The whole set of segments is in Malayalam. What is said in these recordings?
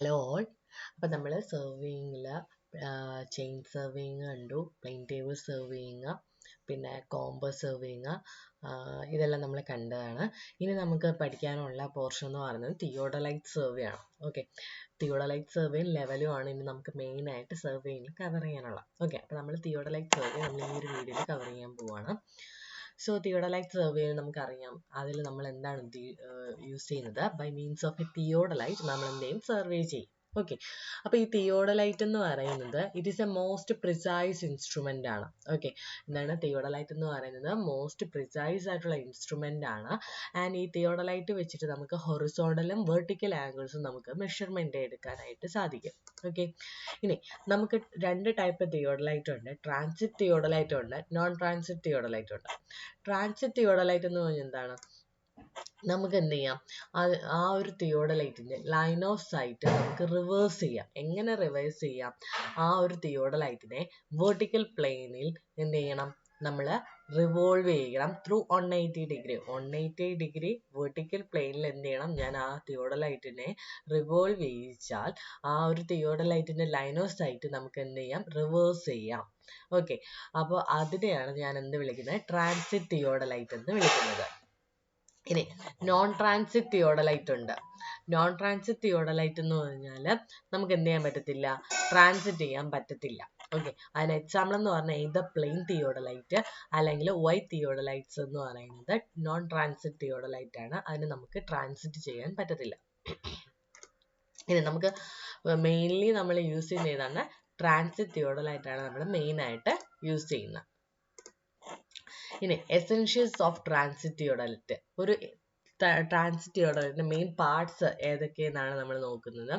Hello all. അപ്പോൾ നമ്മൾ സെർവിങ്ങിൽ ചെയിൻ സെർവിങ് കണ്ടു, പ്ലെയിൻ ടേബിൾ സെർവിങ്, പിന്നെ കോംബോ സെർവിങ്, ഇതെല്ലാം നമ്മൾ കണ്ടതാണ്. ഇനി നമുക്ക് പഠിക്കാനുള്ള പോർഷൻ എന്ന് പറയുന്നത് തിയോഡലൈറ്റ് സർവേ ആണ്. ഓക്കെ, തിയോഡലൈറ്റ് സർവേയും ലെവലും ആണ് ഇനി നമുക്ക് മെയിനായിട്ട് സർവേയിൽ കവർ ചെയ്യാനുള്ള. ഓക്കെ, അപ്പോൾ നമ്മൾ തിയോഡലൈറ്റ് സർവേ നമ്മൾ ഈ ഒരു വീഡിയോയിൽ കവർ ചെയ്യാൻ പോവുകയാണ്. സോ തിയോഡലൈറ്റ് സർവേയിൽ നമുക്കറിയാം, അതിൽ നമ്മൾ എന്താണ് യൂസ് ചെയ്യുന്നത്, by means of a theodolite നമ്മൾ എന്തെയും സർവേ ചെയ്യും. ഓക്കെ, അപ്പോൾ ഈ തിയോഡലൈറ്റ് എന്ന് പറയുന്നത് it is A most precise instrument ആണ്. ഓക്കെ, എന്താണ് തിയോഡലൈറ്റ് എന്ന് പറയുന്നത് മോസ്റ്റ് പ്രിസൈസ് ആയിട്ടുള്ള ഇൻസ്ട്രുമെൻ്റ് ആണ്. ആൻഡ് ഈ തിയോഡലൈറ്റ് വെച്ചിട്ട് നമുക്ക് ഹൊറിസോണ്ടലും വെർട്ടിക്കൽ ആംഗിൾസും നമുക്ക് മെഷർമെൻ്റ് എടുക്കാനായിട്ട് സാധിക്കും. ഓക്കെ, ഇനി നമുക്ക് രണ്ട് ടൈപ്പ് തിയോഡലൈറ്റ് ഉണ്ട്. ട്രാൻസിറ്റ് തിയോഡലൈറ്റ് ഉണ്ട്, നോൺ ട്രാൻസിറ്റ് തിയോഡലൈറ്റ് ഉണ്ട്. ട്രാൻസിറ്റ് തിയോഡലൈറ്റ് എന്ന് പറഞ്ഞാൽ എന്താണ്, നമുക്ക് എന്ത് ചെയ്യാം, ആ ഒരു തിയോഡലൈറ്റിൻ്റെ ലൈൻ ഓഫ് സൈറ്റ് നമുക്ക് റിവേഴ്സ് ചെയ്യാം. എങ്ങനെ റിവേഴ്സ് ചെയ്യാം, ആ ഒരു തിയോഡലൈറ്റിനെ വെർട്ടിക്കൽ പ്ലെയിനിൽ എന്ത് ചെയ്യണം, നമ്മൾ റിവോൾവ് ചെയ്യണം ത്രൂ 180 ഡിഗ്രി. 180 ഡിഗ്രി വെർട്ടിക്കൽ പ്ലെയിനിൽ എന്ത് ചെയ്യണം, ഞാൻ ആ തിയോഡലൈറ്റിനെ റിവോൾവ് ചെയ്യിച്ചാൽ ആ ഒരു തിയോഡലൈറ്റിൻ്റെ ലൈൻ ഓഫ് സൈറ്റ് നമുക്ക് എന്ത് ചെയ്യാം, റിവേഴ്സ് ചെയ്യാം. ഓക്കെ, അപ്പോൾ അതിനെയാണ് ഞാൻ എന്ത് വിളിക്കുന്നത്, ട്രാൻസിറ്റ് തിയോഡലൈറ്റ് എന്ന് വിളിക്കുന്നത്. ഇനി നോൺ ട്രാൻസിറ്റ് തിയോഡലൈറ്റ് ഉണ്ട്. നോൺ ട്രാൻസിറ്റ് തിയോഡലൈറ്റ് എന്ന് പറഞ്ഞാൽ നമുക്ക് എന്ത് ചെയ്യാൻ പറ്റത്തില്ല, ട്രാൻസിറ്റ് ചെയ്യാൻ പറ്റത്തില്ല. ഓക്കെ, അതിന് എക്സാമ്പിൾ എന്ന് പറഞ്ഞാൽ ഇത് പ്ലെയിൻ തിയോഡലൈറ്റ് അല്ലെങ്കിൽ വൈറ്റ് തിയോഡലൈറ്റ്സ് എന്ന് പറയുന്നത് നോൺ ട്രാൻസിറ്റ് തിയോഡലൈറ്റ് ആണ്. അതിന് നമുക്ക് ട്രാൻസിറ്റ് ചെയ്യാൻ പറ്റത്തില്ല. ഇനി നമുക്ക് മെയിൻലി നമ്മൾ യൂസ് ചെയ്യുന്ന ഏതാണ്, ട്രാൻസിറ്റ് തിയോഡലൈറ്റ് ആണ് നമ്മൾ മെയിനായിട്ട് യൂസ് ചെയ്യുന്നത്. ഇനി എസെൻഷ്യൽസ് ഓഫ് ട്രാൻസിറ്റ് തിയോഡലൈറ്റ്. ഒരു ട്രാൻസിറ്റ് തിയോഡലൈറ്റിന്റെ മെയിൻ പാർട്സ് ഏതൊക്കെയെന്നാണ് നമ്മൾ നോക്കുന്നത്.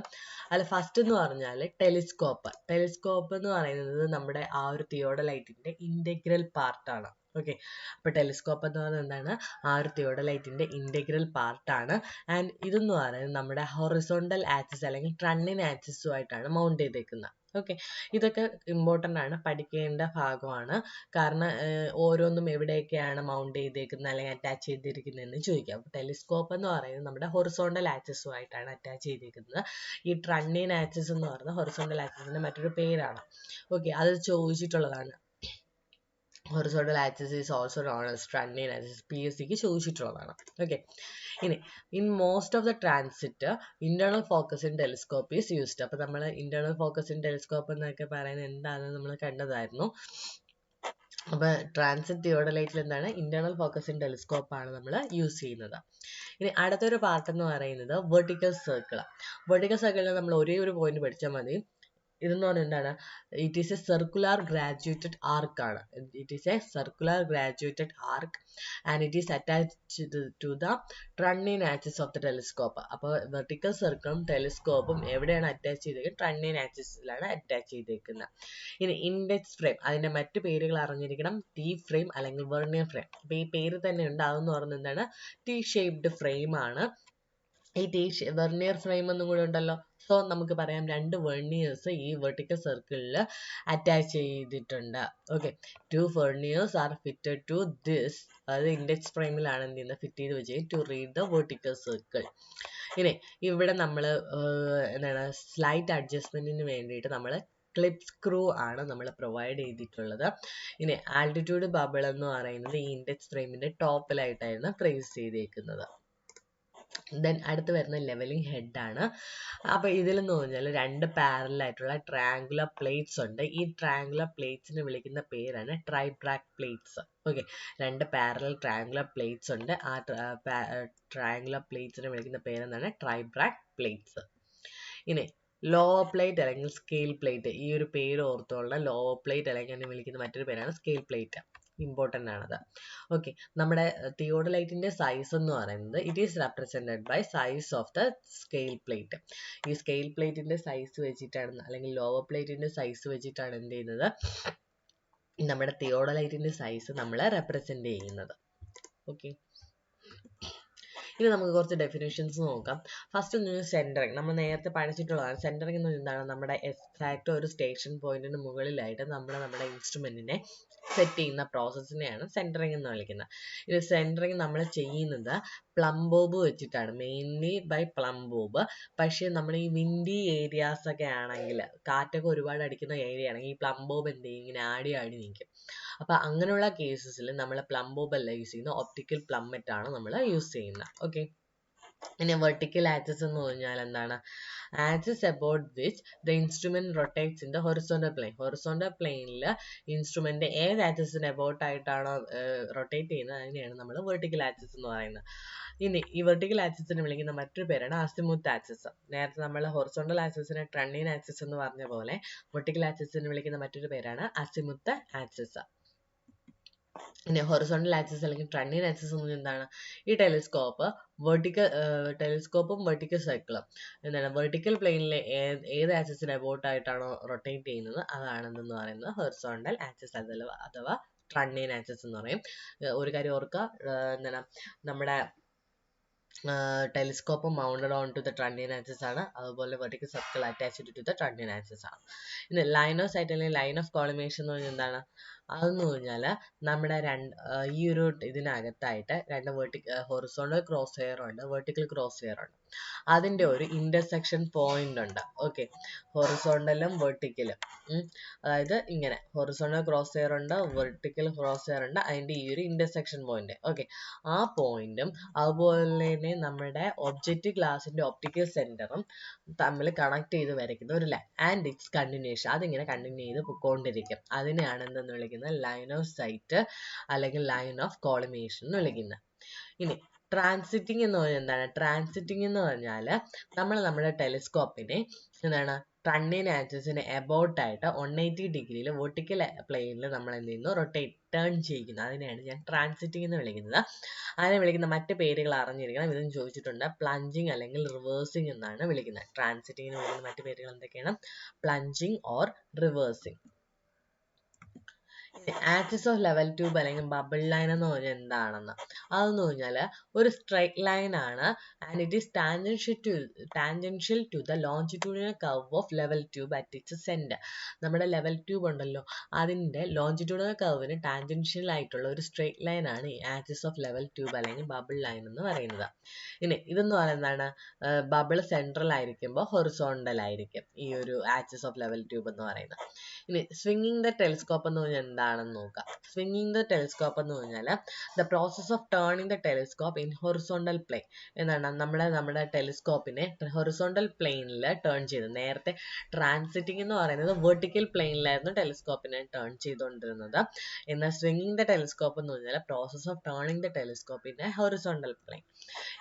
അതിൽ ഫസ്റ്റ് എന്ന് പറഞ്ഞാൽ ടെലിസ്കോപ്പ്. ടെലിസ്കോപ്പ് എന്ന് പറയുന്നത് നമ്മുടെ ആ ഒരു തിയോഡലൈറ്റിന്റെ ഇന്റഗ്രൽ പാർട്ടാണ്. ഓക്കെ, അപ്പോൾ ടെലിസ്കോപ്പ് എന്ന് പറയുന്നത് എന്താണ്, ആ ഒരു തിയോഡലൈറ്റിന്റെ ഇന്റഗ്രൽ പാർട്ടാണ്. ആൻഡ് ഇതെന്ന് പറയുന്നത് നമ്മുടെ ഹൊറിസോണ്ടൽ ആക്സിസ് അല്ലെങ്കിൽ ട്രണ്ണിൻ ആക്സിസുമായിട്ടാണ് മൗണ്ട് ചെയ്തേക്കുന്നത്. ഓക്കെ, ഇതൊക്കെ ഇമ്പോർട്ടൻ്റ് ആണ്, പഠിക്കേണ്ട ഭാഗമാണ്. കാരണം ഓരോന്നും എവിടെയൊക്കെയാണ് മൗണ്ട് ചെയ്തേക്കുന്നത് അല്ലെങ്കിൽ അറ്റാച്ച് ചെയ്തിരിക്കുന്നതെന്ന് ചോദിക്കാം. അപ്പോൾ ടെലിസ്കോപ്പ് എന്ന് പറയുന്നത് നമ്മുടെ ഹൊറിസോണ്ടൽ ആക്സിസുമായിട്ടാണ് അറ്റാച്ച് ചെയ്തിരിക്കുന്നത്. ഈ ട്രണ്ണിൻ ആക്സിസ് എന്ന് പറയുന്നത് ഹൊറിസോണ്ടൽ ആക്സിസിന്റെ മറ്റൊരു പേരാണ്. ഓക്കെ, അത് ചോദിച്ചിട്ടുള്ളതാണ്. Horizontal axis is also known as trunnion axis. PSCക്ക് ചോദിച്ചിട്ടുള്ളതാണ്. ഓക്കെ, ഇനി in most of the transit internal focus in telescope is used. അപ്പോൾ നമ്മൾ ഇന്റേണൽ ഫോക്കസ് ഇൻ ടെലിസ്കോപ്പ് എന്നൊക്കെ പറയുന്നത് എന്താണെന്ന് നമ്മൾ കണ്ടതായിരുന്നു. അപ്പോൾ ട്രാൻസിറ്റ് തിയോഡലൈറ്റിൽ എന്താണ്, ഇന്റേണൽ ഫോക്കസ് ഇൻ ടെലിസ്കോപ്പ് ആണ് നമ്മൾ യൂസ് ചെയ്യുന്നത്. ഇനി അടുത്തൊരു പാർട്ട് എന്ന് പറയുന്നത് വെർട്ടിക്കൽ സർക്കിൾ. വെർട്ടിക്കൽ സർക്കിളിൽ നമ്മൾ ഒരേ ഒരു പോയിന്റ് പഠിച്ചാൽ മതി. ഇതെന്ന് പറഞ്ഞാൽ എന്താണ്, it is a circular graduated arc ആണ്. It is a circular graduated arc and it is attached to the trunnion axis of the telescope. അപ്പോൾ വെർട്ടിക്കൽ സർക്കിളും ടെലിസ്കോപ്പും എവിടെയാണ് അറ്റാച്ച് ചെയ്തേക്കുന്നത്, ട്രണ്ണിൻ ആക്സിസിലാണ് അറ്റാച്ച് ചെയ്തേക്കുന്നത്. ഇനി ഇൻഡെക്സ് ഫ്രെയിം, അതിന്റെ മറ്റു പേരുകൾ അറിഞ്ഞിരിക്കണം. ടി ഫ്രെയിം അല്ലെങ്കിൽ വെർണിയർ ഫ്രെയിം. അപ്പോൾ ഈ പേര് തന്നെ ഉണ്ട്, അതെന്ന് പറയുന്നത് എന്താണ്, ടി ഷേപ്ഡ് ഫ്രെയിം ആണ്. ഈ വെർണിയർ ഫ്രെയിം എന്നും കൂടെ ഉണ്ടല്ലോ. സോ നമുക്ക് പറയാം, രണ്ട് വെർണിയേഴ്സ് ഈ വെർട്ടിക്കൽ സർക്കിളിൽ അറ്റാച്ച് ചെയ്തിട്ടുണ്ട്. Okay, 2 verniers are fitted to this. അതായത് ഇൻഡെക്സ് ഫ്രെയിമിലാണ് എന്ത് ചെയ്യുന്നത്, ഫിറ്റ് ചെയ്ത് വെച്ച് to read the vertical circle. ഇനി ഇവിടെ നമ്മൾ എന്താണ്, സ്ലൈറ്റ് അഡ്ജസ്റ്റ്മെന്റിന് വേണ്ടിയിട്ട് നമ്മൾ ക്ലിപ്പ് സ്ക്രൂ ആണ് നമ്മൾ പ്രൊവൈഡ് ചെയ്തിട്ടുള്ളത്. ഇനി ആൾട്ടിറ്റ്യൂഡ് ബബിൾ എന്ന് പറയുന്നത് ഈ ഇൻഡെക്സ് ഫ്രെയിമിന്റെ ടോപ്പിലായിട്ടായിരുന്നു പ്ലേസ് ചെയ്തേക്കുന്നത്. ദെൻ അടുത്ത് വരുന്ന ലെവലിംഗ് ഹെഡ് ആണ്. അപ്പോൾ ഇതിലെന്ന് പറഞ്ഞാൽ രണ്ട് പാരലൽ ആയിട്ടുള്ള ട്രയാങ്കുലർ പ്ലേറ്റ്സ് ഉണ്ട്. ഈ ട്രയാങ്കുലർ പ്ലേറ്റ്സിനെ വിളിക്കുന്ന പേരാണ് ട്രൈബ്രാക് പ്ലേറ്റ്സ്. ഓക്കെ, രണ്ട് പാരലൽ ട്രയാങ്കുലർ പ്ലേറ്റ്സ് ഉണ്ട്. ആ ട്രയാങ്കുലർ പ്ലേറ്റ്സിനെ വിളിക്കുന്ന പേരെന്താണ്, ട്രൈബ്രാക് പ്ലേറ്റ്സ്. ഇനി ലോവർ പ്ലേറ്റ് അല്ലെങ്കിൽ സ്കെയിൽ പ്ലേറ്റ്, ഈ ഒരു പേര് ഓർത്തോളണം. ലോവർ പ്ലേറ്റ് അല്ലെങ്കിൽ എന്നെ വിളിക്കുന്ന മറ്റൊരു പേരാണ് സ്കെയിൽ പ്ലേറ്റ്. ഇമ്പോർട്ടൻ്റ് ആണത്. ഓക്കെ, നമ്മുടെ തിയോഡലൈറ്റിന്റെ സൈസ് എന്ന് പറയുന്നത് it is represented by size of the scale plate. ഈ സ്കെയിൽ പ്ലേറ്റിന്റെ സൈസ് വെച്ചിട്ടാണ് അല്ലെങ്കിൽ ലോവർ പ്ലേറ്റിന്റെ സൈസ് വെച്ചിട്ടാണ് എന്ത് ചെയ്യുന്നത്, നമ്മുടെ തിയോഡലൈറ്റിന്റെ സൈസ് നമ്മൾ റെപ്രസെന്റ് ചെയ്യുന്നത്. ഓക്കെ, ഇനി നമുക്ക് കുറച്ച് ഡെഫിനേഷൻസ് നോക്കാം. ഫസ്റ്റ് ഒന്ന് സെൻറ്ററിങ്. നമ്മൾ നേരത്തെ പഠിച്ചിട്ടുള്ളതാണ്. സെൻറ്ററിങ് എന്ന് എന്താണ്? നമ്മുടെ എക്സാക്റ്റ് ഒരു സ്റ്റേഷൻ പോയിന്റിന് മുകളിലായിട്ട് നമ്മുടെ ഇൻസ്ട്രുമെന്റിനെ സെറ്റ് ചെയ്യുന്ന പ്രോസസ്സിനെയാണ് സെൻറ്ററിങ് എന്ന് വിളിക്കുന്നത്. ഇത് സെൻറ്ററിങ് നമ്മൾ ചെയ്യുന്നത് പ്ലം ബോബ് വെച്ചിട്ടാണ്, മെയിൻലി ബൈ പ്ലം ബോബ്. പക്ഷേ നമ്മൾ ഈ വിൻഡി ഏരിയാസ് ഒക്കെ ആണെങ്കിൽ, കാറ്റൊക്കെ ഒരുപാട് അടിക്കുന്ന ഏരിയ ആണെങ്കിൽ ഈ പ്ലം ബോബ് എന്ത് ചെയ്യും? ഇങ്ങനെ ആടി നിൽക്കും. അപ്പോൾ അങ്ങനെയുള്ള കേസസിൽ നമ്മൾ പ്ലം ബോബ് അല്ല യൂസ് ചെയ്യുന്നത്, ഒപ്റ്റിക്കൽ പ്ലമ്മറ്റ് ആണ് നമ്മൾ യൂസ് ചെയ്യുന്നത്. ഓക്കെ. ഇനി വെർട്ടിക്കൽ ആക്സിസ് എന്ന് പറഞ്ഞാൽ എന്താണ്? Axis about which the instrument rotates in the horizontal plane. Horizontal പ്ലെയിനിൽ ഇൻസ്ട്രുമെന്റ് ഏത് ആക്സിസിന് അബൌട്ട് ആയിട്ടാണോ റൊട്ടേറ്റ് ചെയ്യുന്നത് അതിനെയാണ് നമ്മൾ വെർട്ടിക്കൽ ആക്സിസ് എന്ന് പറയുന്നത്. ഇനി ഈ വെർട്ടിക്കൽ ആക്സിസിനെ വിളിക്കുന്ന മറ്റൊരു പേരാണ് അസിമുത്ത് ആക്സിസ്. നേരത്തെ നമ്മൾ ഹൊറിസോണ്ടൽ ആക്സിസിനെ ട്രെൻഡിങ് ആക്സിസ് എന്ന് പറഞ്ഞ പോലെ വെർട്ടിക്കൽ ആക്സിസിനെ വിളിക്കുന്ന മറ്റൊരു പേരാണ് അസിമുത്ത് ആക്സിസ്. ഇനി ഹൊറിസോണ്ടൽ ആക്സിസ് അല്ലെങ്കിൽ ട്രെൻഡിങ് ആക്സിസ് എന്ന് എന്താണ്? ഈ ടെലിസ്കോപ്പും വെർട്ടിക്കൽ സർക്കിളും എന്താണ്? വെർട്ടിക്കൽ പ്ലെയിനിലെ ഏത് ആക്സിസിന് അബൌട്ട് ആയിട്ടാണോ റൊട്ടേറ്റ് ചെയ്യുന്നത് അതാണ് എന്തെന്ന് പറയുന്നത് ഹൊറിസോണ്ടൽ ആക്സിസ് അഥവാ ട്രെൻഡിങ് ആക്സിസ് എന്ന് പറയും. ഒരു കാര്യം ഓർക്കുക, എന്താണ്? നമ്മുടെ telescope mounted onto the trunnion axis ആണ്. അതുപോലെ vertical circle attached to the trunnion axis ആണ്. ഇനി ലൈൻ ഓഫ് സൈറ്റ് അല്ലെങ്കിൽ ലൈൻ ഓഫ് കോളിമേഷൻ എന്ന് പറഞ്ഞാൽ എന്താണ്? അതെന്ന് പറഞ്ഞാൽ നമ്മുടെ ഈ ഒരു ഇതിനകത്തായിട്ട് രണ്ട് ഹൊറിസോണ്ടൽ ക്രോസ് ഹെയർ ഉണ്ട്, വെർട്ടിക്കൽ ക്രോസ് ഹെയർ ഉണ്ട്. അതിൻ്റെ ഒരു ഇന്റർസെക്ഷൻ പോയിന്റ് ഉണ്ട്. ഓക്കെ, ഹൊറിസോണ്ടലും വെർട്ടിക്കലും, അതായത് ഇങ്ങനെ ഹൊറിസോണ്ടൽ ക്രോസ് ഹെയർ ഉണ്ട്, വെർട്ടിക്കൽ ക്രോസ് ഹെയർ ഉണ്ട്, അതിൻ്റെ ഈ ഒരു ഇന്റർസെക്ഷൻ പോയിന്റ്. ഓക്കെ, ആ പോയിന്റും അതുപോലെ തന്നെ നമ്മുടെ ഒബ്ജക്റ്റ് ഗ്ലാസിന്റെ ഒപ്റ്റിക്കൽ സെന്ററും തമ്മിൽ കണക്ട് ചെയ്ത് വരയ്ക്കുന്ന ഒരു ലൈൻ ആൻഡ് ഇറ്റ്സ് കണ്ടിന്യൂഷൻ. അതിങ്ങനെ കണ്ടിന്യൂ ചെയ്ത് പൊക്കോണ്ടിരിക്കും. അതിനെയാണ് എന്തെന്ന് വിളിക്കുന്നത്? ലൈൻ ഓഫ് സൈറ്റ് അല്ലെങ്കിൽ ലൈൻ ഓഫ് കോളിമേഷൻ എന്ന് വിളിക്കുന്നത്. ഇനി ട്രാൻസിറ്റിംഗ് എന്ന് പറഞ്ഞാൽ എന്താണ്? ട്രാൻസിറ്റിംഗ് എന്ന് പറഞ്ഞാൽ നമ്മൾ നമ്മുടെ ടെലിസ്കോപ്പിനെ എന്താണ് ട്രണ്ണിയൻ ആക്സിസിന് എബൌട്ട് ആയിട്ട് 180 ഡിഗ്രിയിൽ വെർട്ടിക്കൽ പ്ലെയിനിൽ നമ്മൾ എന്ത് ചെയ്യുന്നു? ടേൺ ചെയ്യിക്കുന്നത്. അതിനെയാണ് ഞാൻ ട്രാൻസിറ്റിംഗ് എന്ന് വിളിക്കുന്നത്. അതിനെ വിളിക്കുന്ന മറ്റ് പേരുകൾ അറിഞ്ഞിരിക്കണം. ഇതും ചോദിച്ചിട്ടുണ്ട്. പ്ലഞ്ചിങ് അല്ലെങ്കിൽ റിവേഴ്സിംഗ് എന്നാണ് വിളിക്കുന്നത്. ട്രാൻസിറ്റിംഗിന് വിളിക്കുന്ന മറ്റ് പേരുകൾ എന്തൊക്കെയാണ്? Plunging or reversing. Axis of level tube അല്ലെങ്കിൽ ബബിൾ ലൈൻ എന്ന് പറഞ്ഞാൽ എന്താണെന്ന്, അതെന്ന് പറഞ്ഞാൽ ഒരു സ്ട്രൈറ്റ് ലൈൻ ആണ് and it is tangential to the longitudinal curve of level tube at its centre. നമ്മുടെ ലെവൽ ട്യൂബ് ഉണ്ടല്ലോ, അതിന്റെ ലോഞ്ചിറ്റ്യൂഡിനൽ കർവിന് ടാൻജൻഷ്യൽ ആയിട്ടുള്ള ഒരു സ്ട്രൈറ്റ് ലൈൻ ആണ് ഈ ആക്സിസ് ഓഫ് ലെവൽ ട്യൂബ് അല്ലെങ്കിൽ ബബിൾ ലൈൻ എന്ന് പറയുന്നത്. ഇനി ഇതെന്ന് പറയുന്നതാണ് ബബിൾ സെൻട്രൽ ആയിരിക്കുമ്പോൾ ഹൊറിസോണ്ടൽ ആയിരിക്കും ഈ ഒരു ആക്സിസ് ഓഫ് ലെവൽ ട്യൂബ് എന്ന് പറയുന്നത്. ഇനി സ്വിംഗിങ് ദ ടെലിസ്കോപ്പ് എന്ന് പറഞ്ഞാൽ എന്താണെന്ന് നോക്കാം. സ്വിംഗിങ് ദ ടെലിസ്കോപ്പ് എന്ന് പറഞ്ഞാൽ the process of turning the telescope in horizontal plane. എന്താണ്? നമ്മുടെ ടെലിസ്കോപ്പിനെ ഹൊറിസോണ്ടൽ പ്ലെയിനിൽ ടേൺ ചെയ്ത്, നേരത്തെ ട്രാൻസിറ്റിംഗ് എന്ന് പറയുന്നത് വെർട്ടിക്കൽ പ്ലെയിനിലായിരുന്നു ടെലിസ്കോപ്പിനെ ടേൺ ചെയ്തുകൊണ്ടിരുന്നത്. എന്നാൽ സ്വിംഗിങ് ദ ടെലിസ്കോപ്പ് എന്ന് പറഞ്ഞാൽ process of turning the telescope in horizontal plane.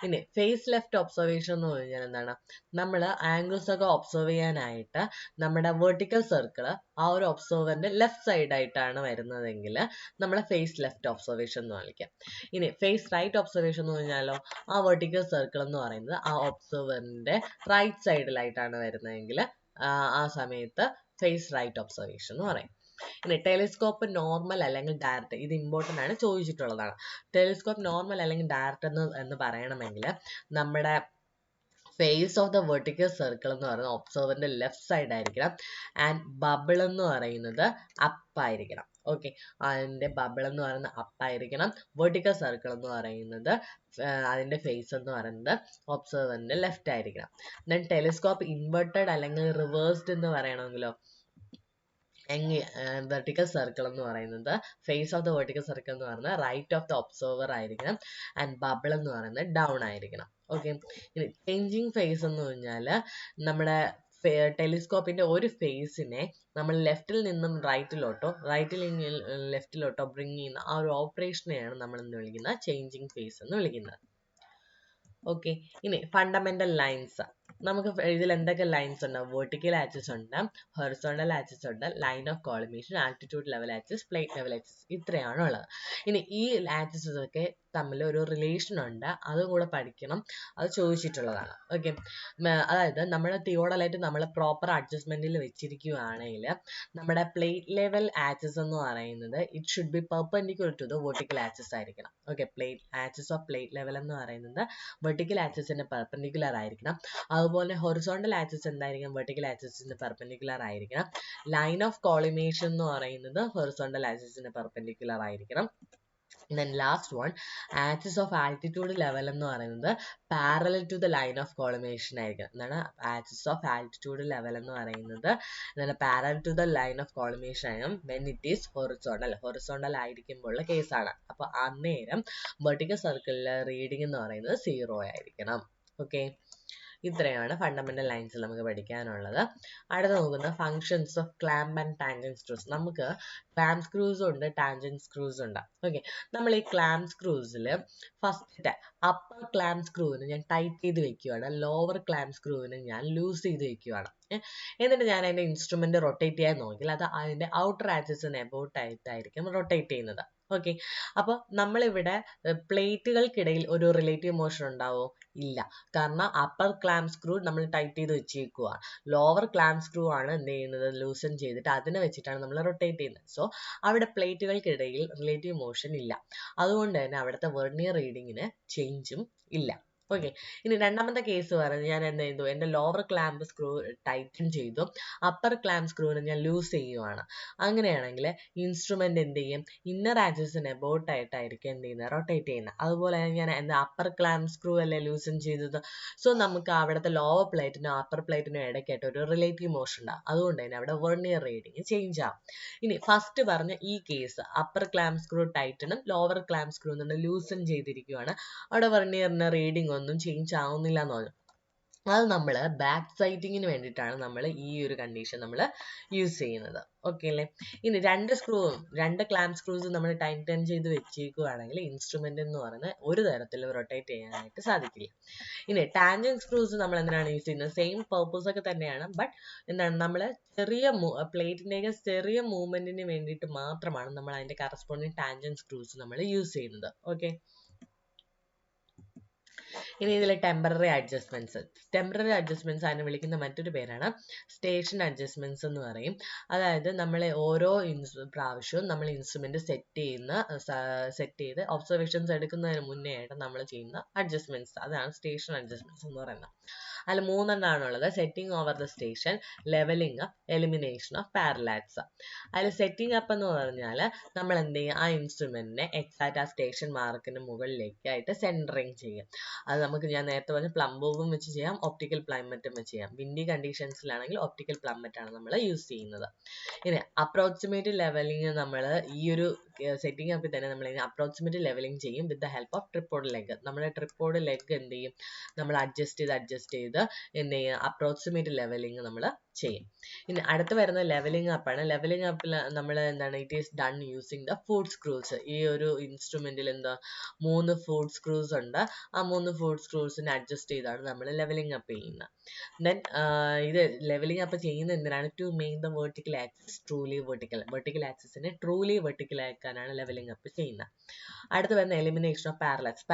ഇനി ഫേസ് ലെഫ്റ്റ് ഒബ്സർവേഷൻ എന്ന് പറഞ്ഞാൽ എന്താണ്? നമ്മൾ ആംഗിൾസ് ഒക്കെ ഒബ്സർവ് ചെയ്യാനായിട്ട് നമ്മുടെ വെർട്ടിക്കൽ സർക്കിൾ ആ ഒരു ഒബ്സർവറിന്റെ ലെഫ്റ്റ് സൈഡ് ആയിട്ടാണ് വരുന്നതെങ്കിൽ നമ്മളെ ഫേസ് ലെഫ്റ്റ് ഒബ്സർവേഷൻ എന്ന് വിളിക്കാം. ഇനി ഫേസ് റൈറ്റ് ഒബ്സർവേഷൻ എന്ന് പറഞ്ഞാലോ, ആ വെർട്ടിക്കൽ സർക്കിൾ എന്ന് പറയുന്നത് ആ ഒബ്സർവറിന്റെ റൈറ്റ് സൈഡിലായിട്ടാണ് വരുന്നതെങ്കിൽ ആ സമയത്ത് ഫേസ് റൈറ്റ് ഒബ്സർവേഷൻ എന്ന് പറയും. ഇനി ടെലിസ്കോപ്പ് നോർമൽ അല്ലെങ്കിൽ ഡയറക്റ്റ്, ഇത് ഇമ്പോർട്ടൻ്റ് ആണ്, ചോദിച്ചിട്ടുള്ളതാണ്. ടെലിസ്കോപ്പ് നോർമൽ അല്ലെങ്കിൽ ഡയറക്റ്റ് എന്ന് പറയണമെങ്കിൽ നമ്മുടെ face of the vertical circle എന്ന് പറയുന്നത് ഒബ്സർവറിന്റെ ലെഫ്റ്റ് സൈഡ് ആയിരിക്കണം ആൻഡ് ബബിൾ എന്ന് പറയുന്നത് അപ്പ് ആയിരിക്കണം. ഓക്കെ, അതിന്റെ ബബിൾ എന്ന് പറയുന്നത് അപ്പ് ആയിരിക്കണം. വെർട്ടിക്കൽ സർക്കിൾ എന്ന് പറയുന്നത് അതിന്റെ ഫേസ് എന്ന് പറയുന്നത് ഒബ്സർവറിന്റെ ലെഫ്റ്റ് ആയിരിക്കണം. ദെൻ ടെലിസ്കോപ്പ് ഇൻവെർട്ടഡ് അല്ലെങ്കിൽ റിവേഴ്സ്ഡ് എന്ന് പറയണമെങ്കിലോ, വെർട്ടിക്കൽ സർക്കിൾ എന്ന് പറയുന്നത് face of the vertical circle എന്ന് പറയുന്നത് റൈറ്റ് ഓഫ് ദ ഒബ്സർവർ ആയിരിക്കണം ആൻഡ് ബബിൾ എന്ന് പറയുന്നത് ഡൗൺ ആയിരിക്കണം. ഓക്കെ, ഇനി ചേഞ്ചിങ് ഫേസ് എന്ന് പറഞ്ഞാൽ നമ്മുടെ ടെലിസ്കോപ്പിന്റെ ഒരു ഫേസിനെ നമ്മൾ ലെഫ്റ്റിൽ നിന്നും റൈറ്റിലോട്ടോ റൈറ്റിൽ നിന്ന് ലെഫ്റ്റിലോട്ടോ ബ്രിങ് ചെയ്യുന്ന ആ ഒരു ഓപ്പറേഷനെയാണ് നമ്മൾ എന്ന് വിളിക്കുന്നത് ചേഞ്ചിങ് ഫേസ് എന്ന് വിളിക്കുന്നത്. ഓക്കെ, ഇനി ഫണ്ടമെന്റൽ ലൈൻസ്. നമുക്ക് ഇതിൽ എന്തൊക്കെ ലൈൻസ് ഉണ്ട്? വെർട്ടിക്കൽ ആക്സിസ് ഉണ്ട്, ഹൊറിസോണ്ടൽ ആക്സിസ് ഉണ്ട്, line of collimation, altitude level axis, plate level axis, ഇത്രയാണ് ഉള്ളത്. ഇനി ഈ ആക്സിസ് ഒക്കെ തമ്മിൽ ഒരു റിലേഷൻ ഉണ്ട്, അതും കൂടെ പഠിക്കണം. അത് ചോദിച്ചിട്ടുള്ളതാണ്. ഓക്കെ, അതായത് നമ്മുടെ തിയോഡലായിട്ട് നമ്മൾ പ്രോപ്പർ അഡ്ജസ്റ്റ്മെന്റിൽ വെച്ചിരിക്കുകയാണെങ്കിൽ നമ്മുടെ പ്ലേറ്റ് ലെവൽ ആക്സിസ് എന്ന് പറയുന്നത് it should be perpendicular to the vertical axis ആയിരിക്കണം. Okay, axis of plate level എന്ന് പറയുന്നത് വെർട്ടിക്കൽ ആക്സിസിന് പെർപെൻഡിക്കുലർ ആയിരിക്കണം. അതുപോലെ ഹൊറിസോണ്ടൽ ആക്സിസ് എന്തായിരിക്കും? വെർട്ടിക്കൽ ആക്സിസിന് പെർപെൻഡിക്കുലർ ആയിരിക്കണം. ലൈൻ ഓഫ് കോളിമേഷൻ എന്ന് പറയുന്നത് ഹൊറിസോണ്ടൽ ആക്സിസിന് പെർപെൻഡിക്കുലർ ആയിരിക്കണം. Then last one, axis of altitude level എന്ന് പറയുന്നത് parallel to the line of collimation ആയിരിക്കണം. എന്താണ് axis of altitude level എന്ന് പറയുന്നത്? എന്താണ് parallel to the line of collimation ആയിരിക്കണം when it is horizontal ആയിരിക്കുമ്പോഴുള്ള കേസാണ്. അപ്പോൾ അന്നേരം വെർട്ടിക്കൽ സർക്കിളിലെ റീഡിംഗ് എന്ന് പറയുന്നത് 0 ആയിരിക്കണം. ഓക്കെ, ഇത്രയാണ് ഫണ്ടമെന്റൽ ലൈൻസിൽ നമുക്ക് പഠിക്കാനുള്ളത്. അടുത്ത നോക്കുന്ന functions of clamp and tangent screws. നമുക്ക് ക്ലാമ്പ് സ്ക്രൂസ് ഉണ്ട്, ടാൻജന്റ് സ്ക്രൂസ് ഉണ്ട്. ഓക്കെ, നമ്മൾ ഈ ക്ലാമ്പ് സ്ക്രൂസിൽ ഫസ്റ്റ് അപ്പർ ക്ലാമ്പ് സ്ക്രൂവിന് ഞാൻ ടൈറ്റ് ചെയ്ത് വെക്കുകയാണ്, ലോവർ ക്ലാമ്പ് സ്ക്രൂവിന് ഞാൻ ലൂസ് ചെയ്ത് വെക്കുകയാണ്. എന്നിട്ട് ഞാൻ അതിൻ്റെ ഇൻസ്ട്രുമെന്റ് റൊട്ടേറ്റ് ചെയ്യാൻ നോക്കിയാൽ അത് അതിൻ്റെ ഔട്ടർ ആക്സിസിന് എബൌട്ട് ആയിട്ടായിരിക്കും റൊട്ടേറ്റ് ചെയ്യുന്നത്. ഓക്കെ, അപ്പോൾ നമ്മളിവിടെ പ്ലേറ്റുകൾക്കിടയിൽ ഒരു റിലേറ്റീവ് മോഷൻ ഉണ്ടാവോ? ഇല്ല, കാരണം അപ്പർ ക്ലാമ്പ് സ്ക്രൂ നമ്മൾ ടൈറ്റ് ചെയ്ത് വെച്ചേക്കുക, ലോവർ ക്ലാമ്പ് സ്ക്രൂ ആണ് എന്ത് ചെയ്യുന്നത്? ലൂസൺ ചെയ്തിട്ട് അതിനെ വെച്ചിട്ടാണ് നമ്മൾ റൊട്ടേറ്റ് ചെയ്യുന്നത്. സോ അവിടെ പ്ലേറ്റുകൾക്കിടയിൽ റിലേറ്റീവ് മോഷൻ ഇല്ല, അതുകൊണ്ട് തന്നെ അവിടുത്തെ വെർനിയർ റീഡിങ്ങിന് ചേഞ്ചും ഇല്ല. ഓക്കെ, ഇനി രണ്ടാമത്തെ കേസ് പറഞ്ഞ് ഞാൻ എന്ത് ചെയ്തു? എൻ്റെ ലോവർ ക്ലാമ്പ് സ്ക്രൂ ടൈറ്റൻ ചെയ്തു, അപ്പർ ക്ലാമ്പ് സ്ക്രൂവിന് ഞാൻ ലൂസ് ചെയ്യുവാണ്. അങ്ങനെയാണെങ്കിൽ ഇൻസ്ട്രുമെന്റ് എന്ത് ചെയ്യും? ഇന്നർ ആക്സിസിന് എബൌട്ട് ആയിട്ടായിരിക്കും എന്ത് ചെയ്യുന്നത്? റൊട്ടേറ്റ് ചെയ്യുന്നത്. അതുപോലെ ഞാൻ എന്താ അപ്പർ ക്ലാമ്പ് സ്ക്രൂ അല്ലേ ലൂസൺ ചെയ്തത്. സോ നമുക്ക് അവിടുത്തെ ലോവർ പ്ലേറ്റിനും അപ്പർ പ്ലേറ്റിനും ഇടയ്ക്കായിട്ട് ഒരു റിലേറ്റീവ് മോഷൻ ഉണ്ടാകും, അതുകൊണ്ട് തന്നെ അവിടെ വെർനിയർ റീഡിങ് ചേഞ്ച് ആവും. ഇനി ഫസ്റ്റ് പറഞ്ഞ ഈ കേസ് അപ്പർ ക്ലാമ്പ് സ്ക്രൂ ടൈറ്റനും ലോവർ ക്ലാമ്പ് സ്ക്രൂ ലൂസൺ ചെയ്തിരിക്കുകയാണ്, അവിടെ വെർനിയറിന് റീഡിംഗ് ഒന്നും ചേഞ്ച് ആവുന്നില്ല എന്ന് പറഞ്ഞു. അത് നമ്മൾ ബാക്ക് സൈറ്റിങ്ങിന് വേണ്ടിയിട്ടാണ് നമ്മൾ ഈ ഒരു കണ്ടീഷൻ നമ്മൾ യൂസ് ചെയ്യുന്നത്. ഓക്കെ അല്ലേ? ഇനി രണ്ട് ക്ലാമ്പ് സ്ക്രൂസ് നമ്മൾ ടൈറ്റൻ ചെയ്ത് വെച്ചേക്കുകയാണെങ്കിൽ ഇൻസ്ട്രുമെന്റ് എന്ന് പറയുന്നത് ഒരു തരത്തിലും റൊട്ടേറ്റ് ചെയ്യാനായിട്ട് സാധിക്കില്ല. ഇനി ടാൻജന്റ് സ്ക്രൂസ് നമ്മൾ എന്തിനാണ് യൂസ് ചെയ്യുന്നത്? സെയിം പർപ്പസ് ഒക്കെ തന്നെയാണ്, ബട്ട് എന്താണ് നമ്മൾ ചെറിയ പ്ലേറ്റിൻ്റെയൊക്കെ ചെറിയ മൂവ്മെന്റിന് വേണ്ടിയിട്ട് മാത്രമാണ് നമ്മൾ അതിന്റെ കറസ്പോണ്ടിങ് ടാൻജന്റ് സ്ക്രൂസ് നമ്മൾ യൂസ് ചെയ്യുന്നത്. ഓക്കെ, ഇനി ഇതിലെ ടെമ്പററി അഡ്ജസ്റ്റ്മെന്റ്സ് അതിനെ വിളിക്കുന്ന മറ്റൊരു പേരാണ് സ്റ്റേഷൻ അഡ്ജസ്റ്റ്മെന്റ്സ് എന്ന് പറയും. അതായത് നമ്മൾ ഓരോ പ്രാവശ്യവും നമ്മൾ ഇൻസ്ട്രുമെന്റ് സെറ്റ് ചെയ്ത് ഒബ്സർവേഷൻസ് എടുക്കുന്നതിന് മുന്നേ ആയിട്ട് നമ്മൾ ചെയ്യുന്ന അഡ്ജസ്റ്റ്മെന്റ്സ്, അതാണ് സ്റ്റേഷൻ അഡ്ജസ്റ്റ്മെന്റ്സ് എന്ന് പറയുന്നത്. അതിൽ 3 എണ്ണമാണുള്ളത്: setting over the station, levelling up, elimination of parallax. അതിൽ സെറ്റിംഗ് അപ്പ് എന്ന് പറഞ്ഞാൽ നമ്മൾ എന്ത് ചെയ്യും? ആ ഇൻസ്ട്രുമെന്റിനെ എക്സാക്ട് ആ സ്റ്റേഷൻ മാർക്കിന് മുകളിലേക്കായിട്ട് സെൻറ്ററിങ് ചെയ്യും. അത് നമുക്ക് ഞാൻ നേരത്തെ പറഞ്ഞ പ്ലം ബോബും വെച്ച് ചെയ്യാം, ഒപ്റ്റിക്കൽ പ്ലൈമറ്റും വെച്ച് ചെയ്യാം. വിൻഡി കണ്ടീഷൻസിലാണെങ്കിൽ ഒപ്റ്റിക്കൽ പ്ലമ്മറ്റ് ആണ് നമ്മൾ യൂസ് ചെയ്യുന്നത്. ഇനി അപ്രോക്സിമേറ്റ് ലെവലിംഗ് നമ്മൾ ഈ ഒരു സെറ്റിംഗ് അപ്പിൽ തന്നെ നമ്മൾ അപ്രോക്സിമേറ്റ് ലെവലിംഗ് ചെയ്യും with the help of tripod leg. നമ്മുടെ ട്രിപ്പോഡ് ലെഗ് എന്ത് ചെയ്യും? നമ്മൾ അഡ്ജസ്റ്റ് ചെയ്ത് എന്ത് ചെയ്യും? അപ്രോക്സിമേറ്റ് ലെവലിംഗ് നമ്മൾ ചെയ്യും. ഇനി അടുത്ത് വരുന്ന ലെവലിംഗ് അപ്പാണ്. ലെവലിംഗ് അപ്പിൽ നമ്മൾ എന്താണ്? It is done using the food screws. ഈ ഒരു ഇൻസ്ട്രുമെന്റിൽ എന്താ 3 ഫുഡ് സ്ക്രൂസ് ഉണ്ട്. ആ 3 ഫുഡ് സ്ക്രൂസിനെ അഡ്ജസ്റ്റ് ചെയ്താണ് നമ്മൾ ലെവലിംഗ് അപ്പ് ചെയ്യുന്നത്. ദെൻ ഇത് ലെവലിംഗ് അപ്പ് ചെയ്യുന്നത് എന്തിനാണ്? To make the vertical axis truly vertical ആക്സിസിനെ ട്രൂലി വെർട്ടിക്കൽ ആക്കാനാണ് ലെവലിംഗ് അപ്പ് ചെയ്യുന്നത്. അടുത്ത് വരുന്ന എലിമിനേഷൻ ഓഫ്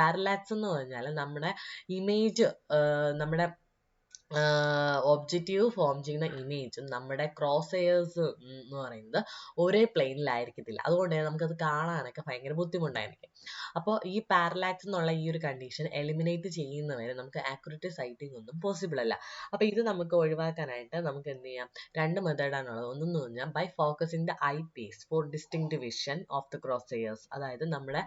പാരലാക്സ് എന്ന് പറഞ്ഞാൽ നമ്മുടെ ഇമേജ് നമ്മുടെ ഒബ്ജക്റ്റീവ് ഫോം ചെയ്യുന്ന ഇമേജും നമ്മുടെ ക്രോസ് എയേഴ്സ് എന്ന് പറയുന്നത് ഒരേ പ്ലെയിനിലായിരിക്കത്തില്ല, അതുകൊണ്ട് തന്നെ നമുക്കത് കാണാനൊക്കെ ഭയങ്കര ബുദ്ധിമുട്ടായിരിക്കും. അപ്പോൾ ഈ പാരലാക്സ് എന്നുള്ള ഈ ഒരു കണ്ടീഷൻ എലിമിനേറ്റ് ചെയ്യുന്നവരെ നമുക്ക് ആക്യുറേറ്റ് സൈറ്റിംഗ് ഒന്നും പോസിബിൾ അല്ല. അപ്പോൾ ഇത് നമുക്ക് ഒഴിവാക്കാനായിട്ട് നമുക്ക് എന്ത് ചെയ്യാം? 2 മെത്തേഡാണുള്ളത്. ഒന്നെന്ന് പറഞ്ഞാൽ by focusing the eyepiece for distinct vision of the cross hairs. അതായത് നമ്മുടെ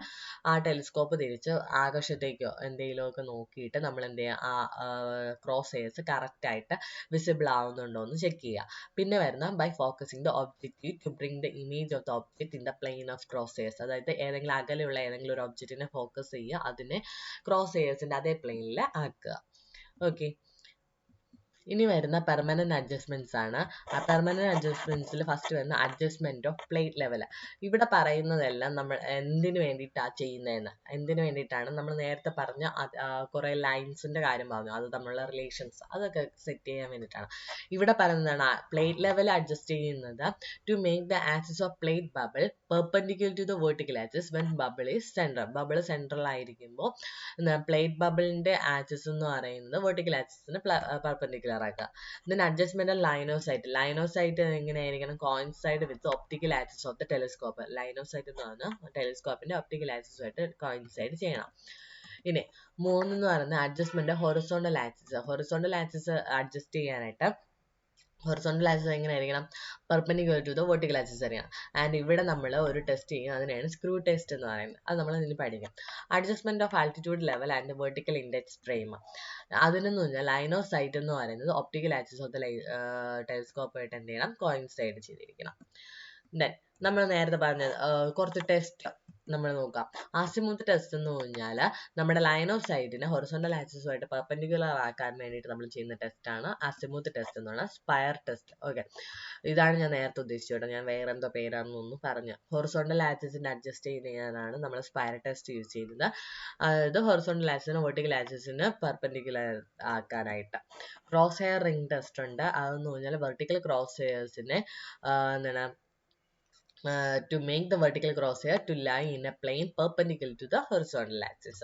ആ ടെലിസ്കോപ്പ് തിരിച്ച് ആകാശത്തേക്കോ എന്തെങ്കിലുമൊക്കെ നോക്കിയിട്ട് നമ്മൾ എന്ത് ചെയ്യുക? ആ ക്രോസ് എയേഴ്സ് കറക്റ്റ് ആയിട്ട് വിസിബിൾ ആവുന്നുണ്ടോ എന്ന് ചെക്ക് ചെയ്യുക. പിന്നെ വരുന്ന by focusing the objective to bring the image of the object in the plane of cross hairs. അതായത് ഏതെങ്കിലും അകലെയുള്ള ഏതെങ്കിലും ഒരു ഒബ്ജക്റ്റിനെ ഫോക്കസ് ചെയ്യുക, അതിനെ ക്രോസ് എയേഴ്സിന്റെ അതേ പ്ലെയിനിൽ ആക്കുക. ഓക്കെ, ഇനി വരുന്ന പെർമനന്റ് അഡ്ജസ്റ്റ്മെന്റ്സ് ആണ്. ആ പെർമനന്റ് അഡ്ജസ്റ്റ്മെന്റ്സിൽ ഫസ്റ്റ് വരുന്ന അഡ്ജസ്റ്റ്മെന്റ് ഓഫ് പ്ലേറ്റ് ലെവൽ. ഇവിടെ പറയുന്നതെല്ലാം നമ്മൾ എന്തിനു വേണ്ടിയിട്ടാണ് ചെയ്യുന്നതെന്ന്, എന്തിനു വേണ്ടിയിട്ടാണ് നമ്മൾ നേരത്തെ പറഞ്ഞ കുറെ ലൈൻസിന്റെ കാര്യം പറഞ്ഞു, അത് തമ്മിലുള്ള റിലേഷൻസ് അതൊക്കെ സെറ്റ് ചെയ്യാൻ വേണ്ടിയിട്ടാണ്. ഇവിടെ പറയുന്നതാണ് പ്ലേറ്റ് ലെവൽ അഡ്ജസ്റ്റ് ചെയ്യുന്നത് to make the axis of plate bubble perpendicular to the vertical axis when bubble is central. Bubble central ആയിരിക്കുമ്പോൾ പ്ലേറ്റ് ബബിളിന്റെ ആക്സിസ് എന്ന് പറയുന്നത് വെർട്ടിക്കൽ ആക്സിസിന് പെർപെൻഡിക്കുലർ ആക്കുക. Then adjustment line of sight. ലൈനോസൈറ്റ് എങ്ങനെയായിരിക്കണം? Coincide with optical axis of the telescope. Line of sight എന്ന് പറഞ്ഞാൽ ടെലിസ്കോപ്പിന്റെ ഒപ്റ്റിക്കൽ ആക്സിസുമായിട്ട് കോയിൻസൈഡ് ചെയ്യണം. ഇനി 3 എന്ന് പറയുന്നത് adjustment horizontal axis. Horizontal axis adjust ചെയ്യാനായിട്ട് ഹൊറിസോണ്ടൽ ആക്സിസ് എങ്ങനെയായിരിക്കണം? Perpendicular to the vertical axis ആയിരിക്കണം. ആൻഡ് ഇവിടെ നമ്മൾ ഒരു ടെസ്റ്റ് ചെയ്യും, അതിനെയാണ് സ്ക്രൂ ടെസ്റ്റ് എന്ന് പറയുന്നത്. അത് നമ്മൾ ഇതിൽ പഠിക്കാം. Adjustment of altitude level and vertical index frame. അതിനെന്ന് പറഞ്ഞാൽ ലൈനോസൈറ്റ് എന്ന് പറയുന്നത് ഒപ്റ്റിക്കൽ ആക്സിസ് ഓഫ് ദ ടെലിസ്കോപ്പായിട്ട് എന്ത് ചെയ്യണം? കോയിൻസൈഡ് ചെയ്തിരിക്കണം. ദെൻ നമ്മൾ നേരത്തെ പറഞ്ഞത് കുറച്ച് ടെസ്റ്റ് നമ്മൾ നോക്കാം. അസിമുത്ത് ടെസ്റ്റ് എന്ന് പറഞ്ഞാൽ നമ്മുടെ ലൈൻ ഓഫ് സൈറ്റിനെ ഹൊറിസോണ്ടൽ ആക്സിസുമായിട്ട് പെർപെൻഡിക്കുലർ ആക്കാൻ വേണ്ടിയിട്ട് നമ്മൾ ചെയ്യുന്ന ടെസ്റ്റാണ് അസിമുത്ത് ടെസ്റ്റ് എന്ന് പറഞ്ഞാൽ സ്പയർ ടെസ്റ്റ്. ഓക്കെ, ഇതാണ് ഞാൻ നേരത്തെ ഉദ്ദേശിച്ചത്. ഞാൻ വേറെ എന്തോ പേരാണെന്നൊന്നും പറഞ്ഞു. ഹൊറിസോണ്ടൽ ആക്സിസിനെ അഡ്ജസ്റ്റ് ചെയ്യാനാണ് നമ്മൾ സ്പയർ ടെസ്റ്റ് യൂസ് ചെയ്യുന്നത്. അതായത് ഹൊറിസോണ്ടൽ ആക്സിസിനെ വെർട്ടിക്കൽ ആക്സിസിന് പെർപെൻഡിക്കുലർ ആക്കാനായിട്ട്. ക്രോസ് ഹെയർ റിംഗ് ടെസ്റ്റ് ഉണ്ട്. അതെന്ന് പറഞ്ഞാൽ വെർട്ടിക്കൽ ക്രോസ് ഹെയർസിനെ എന്താണ് to make the vertical crosshair to lie in a plane perpendicular to the horizontal axis.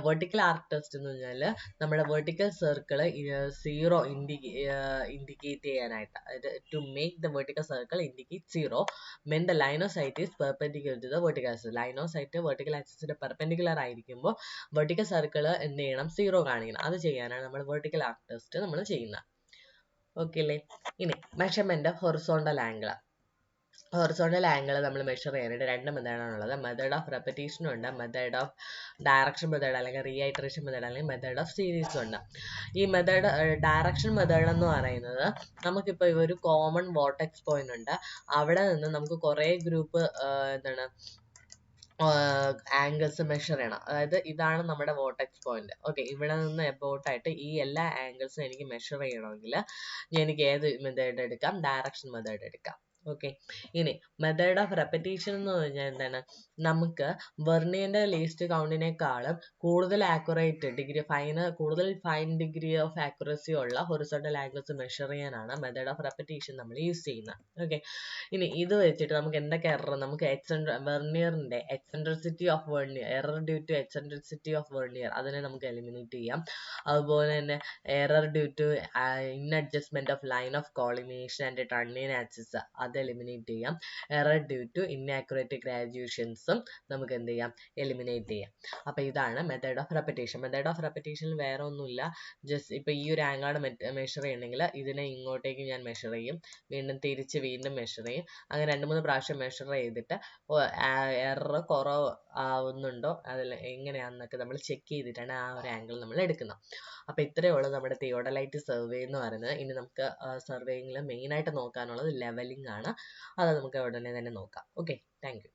Vertical arc test എന്ന് പറഞ്ഞാൽ നമ്മുടെ വെർട്ടിക്കൽ സർക്കിൾ 0 ഇൻഡിക്കേറ്റ് ചെയ്യാനായിട്ട്, അതായത് to make the vertical circle indicate 0 when the line of sight is perpendicular to the vertical axis. Line of sight vertical ആക്സിസിന്റെ പെർപെൻഡിക്കുലർ ആയിരിക്കുമ്പോൾ വെർട്ടിക്കൽ സർക്കിൾ എന്ത് ചെയ്യണം? 0 കാണിക്കണം. അത് ചെയ്യാനാണ് നമ്മൾ വെർട്ടിക്കൽ ആർക്ക് ടെസ്റ്റ് നമ്മൾ ചെയ്യുന്നത്. ഓക്കെ അല്ലേ? ഇനി measurement of horizontal angle. Horizontal angle നമ്മൾ മെഷർ ചെയ്യാനായിട്ട് 2 മെത്തേഡാണുള്ളത്. മെത്തേഡ് ഓഫ് റെപ്പറ്റീഷനും ഉണ്ട്, മെത്തേഡ് ഓഫ് ഡയറക്ഷൻ മെത്തേഡ് അല്ലെങ്കിൽ റീഐറ്ററേഷൻ മെത്തേഡ് അല്ലെങ്കിൽ മെത്തേഡ് ഓഫ് സീരീസും ഉണ്ട്. ഈ മെത്തേഡ് ഡയറക്ഷൻ മെത്തേഡ് എന്ന് പറയുന്നത് നമുക്കിപ്പോൾ ഒരു കോമൺ വോർട്ടെക്സ് പോയിന്റ് ഉണ്ട്, അവിടെ നിന്ന് നമുക്ക് കുറേ ഗ്രൂപ്പ് ആംഗിൾസ് മെഷർ ചെയ്യണം. അതായത് ഇതാണ് നമ്മുടെ വോർട്ടെക്സ് പോയിന്റ്. ഓക്കെ, ഇവിടെ നിന്ന് എബൌട്ട് ആയിട്ട് ഈ എല്ലാ ആംഗിൾസും എനിക്ക് മെഷർ ചെയ്യണമെങ്കിൽ എനിക്ക് ഏത് മെത്തേഡ് എടുക്കാം? ഡയറക്ഷൻ മെത്തേഡ് എടുക്കാം. ഓക്കെ, ഇനി മെത്തേഡ് ഓഫ് റെപ്പറ്റീഷൻ എന്ന് പറഞ്ഞാൽ എന്താണ്? നമുക്ക് വെർനിയറിന്റെ ലീസ്റ്റ് കൗണ്ടിനേക്കാളും കൂടുതൽ ആക്യുറേറ്റ് കൂടുതൽ ഫൈൻ ഡിഗ്രി ഓഫ് ആക്യുറസി ഉള്ള ഹൊറിസോണ്ടൽ ആംഗിൾസ് മെഷർ ചെയ്യാനാണ് മെത്തേഡ് ഓഫ് റെപ്പറ്റീഷൻ നമ്മൾ യൂസ് ചെയ്യുന്നത്. ഓക്കെ, ഇനി ഇത് വെച്ചിട്ട് നമുക്ക് എന്തൊക്കെ എറർ? നമുക്ക് വെർനിയറിന്റെ eccentricity of vernier, error due to eccentricity of vernier, അതിനെ നമുക്ക് എലിമിനേറ്റ് ചെയ്യാം. അതുപോലെ തന്നെ error due to inadjustment of line of collimation and trunnion axis, അത് എലിമിനേറ്റ് ചെയ്യാം. എറർ ഡ്യൂ ടു ഇന്നാക്യുറേറ്റ് ഗ്രാജുവേഷൻസും നമുക്ക് എന്ത് ചെയ്യാം? എലിമിനേറ്റ് ചെയ്യാം. അപ്പൊ ഇതാണ് method of repetition. Method of റെപ്പറ്റീഷനിൽ വേറെ ഒന്നുമില്ല, ജസ്റ്റ് ഇപ്പൊ ഈ ഒരു ആംഗിളാണ് മെഷർ ചെയ്യണമെങ്കിൽ ഇതിനെ ഇങ്ങോട്ടേക്ക് ഞാൻ മെഷർ ചെയ്യും, വീണ്ടും മെഷർ ചെയ്യും. അങ്ങനെ 2-3 പ്രാവശ്യം മെഷർ ചെയ്തിട്ട് എറർ കുറവ് ആവുന്നുണ്ടോ അതിൽ എങ്ങനെയാണെന്നൊക്കെ നമ്മൾ ചെക്ക് ചെയ്തിട്ടാണ് ആ ഒരു ആംഗിൾ നമ്മൾ എടുക്കുന്നത്. അപ്പൊ ഇത്രയേ ഉള്ളൂ നമ്മുടെ തിയോഡലൈറ്റ് സർവേ എന്ന് പറയുന്നത്. ഇനി നമുക്ക് സർവേയിങ്ങിൽ മെയിൻ ആയിട്ട് നോക്കാനുള്ളത് ലെവലിംഗ് ആണ്. അത് നമുക്ക് ഉടനെ തന്നെ നോക്കാം. Okay, thank you.